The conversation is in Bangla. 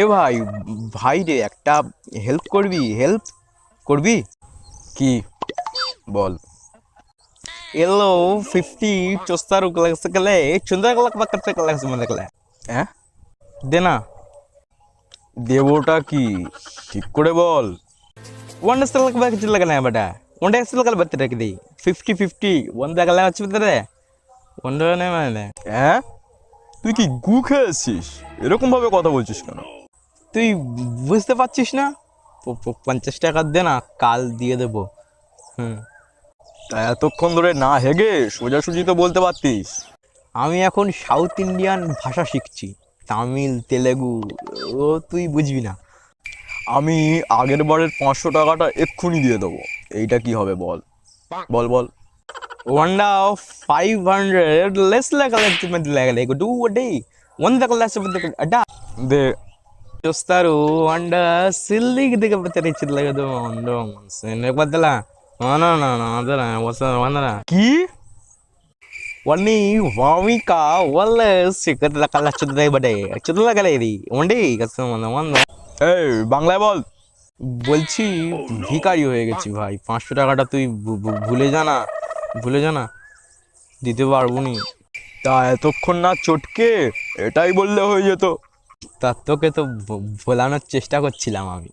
এ ভাই, ভাই রে একটা হেল্প করবি? হেল্প করবি? কি বল? এলো 50 চোস্তার গেলে চুন্দর করতে গেলে হ্যাঁ দে না। দেবটা কি ঠিক করে বল। ওয়ান ডে লাগে না বেটা, ওয়ান ডে বাড়তে রেখে দিই 50-50 ওয়ান গেলে হচ্ছে রে ওয়ান ডে নেই মানে। হ্যাঁ, তুই কি গু খেয়েছিস? এরকম ভাবে কথা বলছিস কেন? তুই বুঝতে পারছিস না? 50 টাকা দে না, কাল দিয়ে দেবো। হুম। তা এতক্ষণ ধরে না হেগে সোজাসুজি তো বলতে পারতিস। আমি এখন সাউথ ইন্ডিয়ান ভাষা শিখছি, তামিল তেলেগু। ও তুই বুঝবি না। আমি আগের বারের 500 টাকাটা এক্ষুনি দিয়ে দেবো। এইটা কি হবে বল? বল বল। ওয়ান্ডা 500 লেস লাগলে do day one less Adda de చూస్తారు అండ్ సిల్లికి దిగబడతారు అందరం బద్దలా ಅದರ ಹೊಸ వందన কি వన్నీ వామిక వల్ల సిక్కల కళ్ళ చుద్దాయి బడే చుద్దాగలే ఇది వండి కష్టం వంద। এই বাংলায় বল। বলছি ভিখারি হয়ে গেছি ভাই, 500 টাকাটা তুই ভুলে যা না, ভুলে যা না, দিতে পারবো নি। তা এতক্ষণ না চটকে এটাই বললে হয়ে যেত। তা তোকে তো ভোলানোর চেষ্টা করছিলাম আমি।